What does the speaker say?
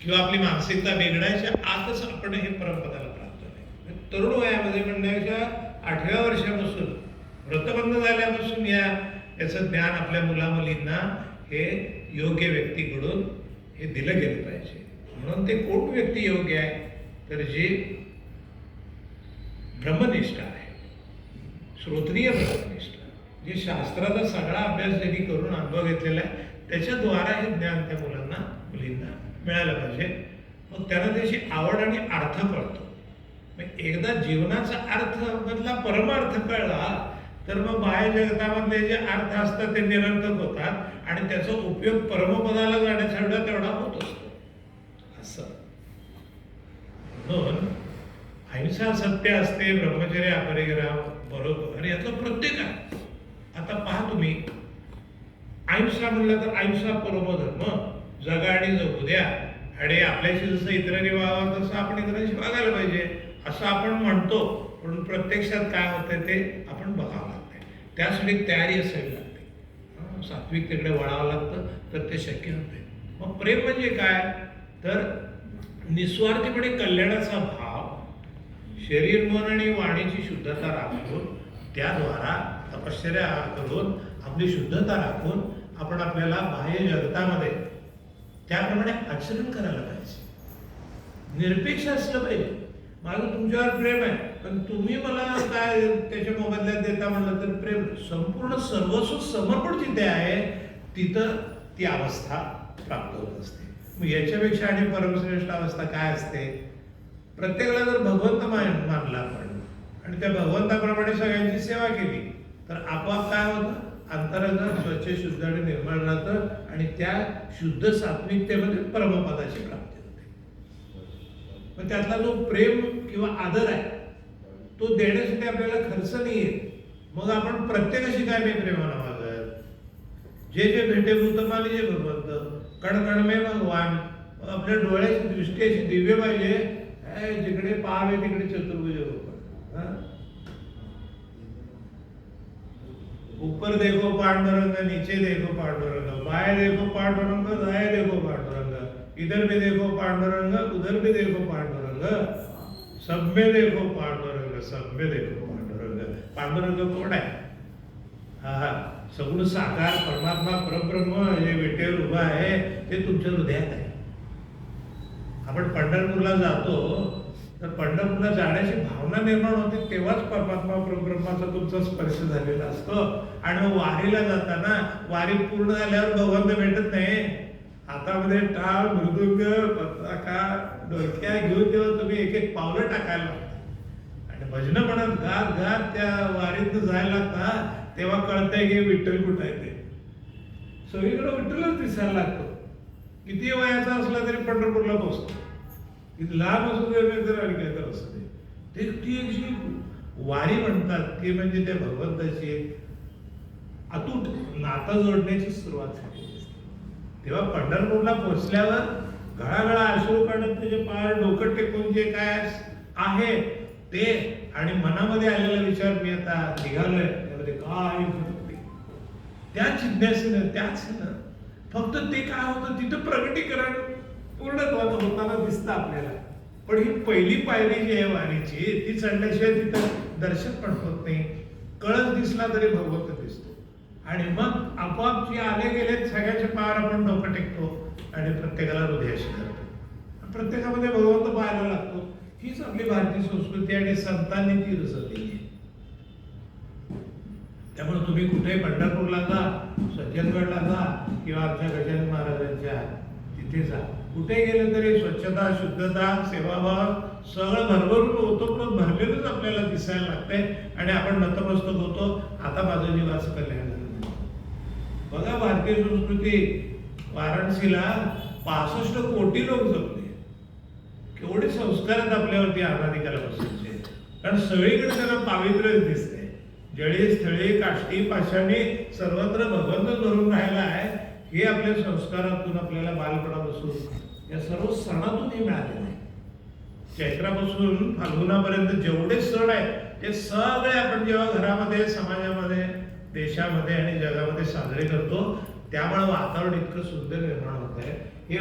किंवा आपली मानसिकता बिघडायच्या आतच आपण हे परमपदाला प्राप्त नाही. तरुण वयामध्ये म्हणण्याच्या 8व्या वर्षापासून व्रतबंध झाल्यापासून याचं ज्ञान आपल्या मुलामुलींना हे योग्य व्यक्तीकडून हे दिलं गेलं पाहिजे. म्हणून ते कोण व्यक्ती योग्य आहे, तर जे ब्रह्मनिष्ठ आहे, श्रोत्रिय ब्रह्मनिष्ठ, जे शास्त्राचा सगळा अभ्यास त्यांनी करून अनुभव घेतलेला आहे, त्याच्याद्वारा हे ज्ञान त्या मुलांना मुलींना मिळालं पाहिजे. मग त्यांना त्याची आवड आणि अर्थ कळतो. मग एकदा जीवनाचा अर्थ मधला परमार्थ कळला तर मग बाह्य जगतामधले जे अर्थ असतात ते निरर्थक होतात आणि त्याचा उपयोग परमपदाला जाण्यासाठी तेवढा होत असतो. असं म्हणून अहिंसा सत्य असते, ब्रह्मचर्य अपरिग्रह बरोबर यातलं प्रत्येक आहे. आता पहा तुम्ही, अहिंसा म्हणलं तर अहिंसा परमो धर्म, जगा आणि जगू द्या, आणि आपल्याशी जसं इतरांनी वागावं तसं आपण इतरांशी वागायला पाहिजे असं आपण म्हणतो. पण प्रत्यक्षात काय होतंय ते आपण बघावं लागतंय. त्यासाठी तयारी असावी लागते. सात्विकतेकडे वळावं लागतं तर ते शक्य होते. मग प्रेम म्हणजे काय, तर निस्वार्थीपणे कल्याणाचा भाव, शरीर मन आणि वाणीची शुद्धता राखून त्याद्वारा तपश्चर्या करून आपली शुद्धता राखून आपण आपल्याला बाह्य जगतामध्ये त्याप्रमाणे आचरण करायला पाहिजे. निरपेक्ष असलं पाहिजे. माझं तुमच्यावर प्रेम आहे पण तुम्ही मला काय त्याच्या मोबदल्यात देता म्हणलं तर प्रेम संपूर्ण सर्वस्व समर्पण जिथे आहे तिथं ती अवस्था प्राप्त होत असते. मग याच्यापेक्षा आणि परमश्रेष्ठ अवस्था काय असते, प्रत्येकाला जर भगवंत मानला आपण आणि त्या भगवंताप्रमाणे सगळ्यांची सेवा केली तर आपोआप काय होतं, अंतरंग स्वच्छ शुद्ध आणि निर्मळ राहतं आणि त्या शुद्ध सात्विकतेमध्ये परमपदाची प्राप्ती होते. मग त्यातला जो प्रेम किंवा आदर आहे तो देण्यासाठी आपल्याला खर्च नाही येत. मग आपण प्रत्येकाशी काय नाही प्रेमानं वागत, जे जे भेटे भूतमाली जे भगवंत कणकणमे भगवान. आपल्या डोळ्याची दृष्टी अशी दिव्य पाहिजे, जिकडे पाहावे तिकडे चतुर्भुज भगवान. ऊपर देखो पांडुरंग, नीचे देखो पांडुरंग, बाएं देखो पांडुरंग, दाएं देखो पांडुरंग, इधर भी देखो पांडुरंग, उधर भी देखो पांडुरंग, सब में देखो पांडुरंग, सब में देखो पांडुरंग. पांडुरंग कोण आहे? हा सगुण साकार परमात्मा परब्रह्म जे विटेवर उभा आहे ते तुमच्या हृदयात आहे. आपण पंढरपूरला जातो तर पंढरपूरला जाण्याची भावना निर्माण होते तेव्हाच परमात्मा परब्रह्माचा तुमचा स्पर्श झालेला असतो. आणि मग वारीला जाताना वारी पूर्ण झाल्यावर भगवंत भेटत नाही. हातामध्ये टाळ मृदुंग पताका डोक्या घेऊन तेव्हा तुम्ही एक एक पावलं टाकायला लागता आणि भजन म्हणत गात गात त्या वारीत जायला लागता तेव्हा कळतंय की विठ्ठल कुठं आहे ते. सगळीकडे विठ्ठलच दिसायला लागतो. किती वयाचा असला तरी पंढरपूरला पोहोचतो. किती लहान असू दे तर आणि काय तर असू दे. ते ती अशी वारी म्हणतात ती म्हणजे त्या भगवंताची अतूट नातं जोडण्याची सुरुवात झाली. तेव्हा पंढरपूरला पोहोचल्यावर घळाघळा अश्रू काढत त्याचे पाय डोकं टेकून जे काय आहे ते आणि मनामध्ये आलेला विचार मी आता निघालोय त्यामध्ये काय त्या जिज्ञासेनं त्याच फक्त ते काय होतं तिथं प्रगटीकरण पूर्णत्वानं होताना दिसतं आपल्याला. पण ही पहिली पायरी जी आहे वारीची ती चढल्याशिवाय तिथं दर्शन पण होत नाही. कळस दिसला तरी भगवंत दिसतो आणि मग आपोआप जे आले गेले सगळ्याच्या पायावर आपण डोकं टेकतो आणि प्रत्येकाला हृदयाशी धरतो. प्रत्येकामध्ये भगवंत पाहायला लागतो. हीच आपली भारतीय संस्कृती आणि संतांनी ती रचलेली आहे. त्यामुळे तुम्ही कुठेही पंढरपूरला जा, सज्जनगडला जा किंवा आमच्या गजानन महाराजांच्या तिथे जा, कुठे गेले तरी स्वच्छता शुद्धता सेवाभाव सगळं भरभरून ओतप्रोत भरलेलंच आपल्याला दिसायला लागतंय आणि आपण नतमस्तक होतो. आता माझं जीवाचं कल्याण झालं. बघा भारतीय संस्कृती वाराणसीला 65 कोटी लोक जपले. केवढे संस्कार आहेत आपल्यावरती अनादिकालापासूनचे. कारण सगळीकडे त्याला पावित्र्यच दिसते. जळी स्थळी काष्टी पाषाणी सर्वत्र भगवंत धरून राहिला आहे. हे आपल्या संस्कारातून आपल्याला बालपणापासून या सर्व सणातून हे मिळालेलं आहे. चैत्रापासून फाल्गुनापर्यंत जेवढे सण आहेत ते सगळे आपण जेव्हा घरामध्ये समाजामध्ये देशामध्ये आणि जगामध्ये साजरे करतो त्यामुळे वातावरण इतकं सुंदर निर्माण होत आहे. हे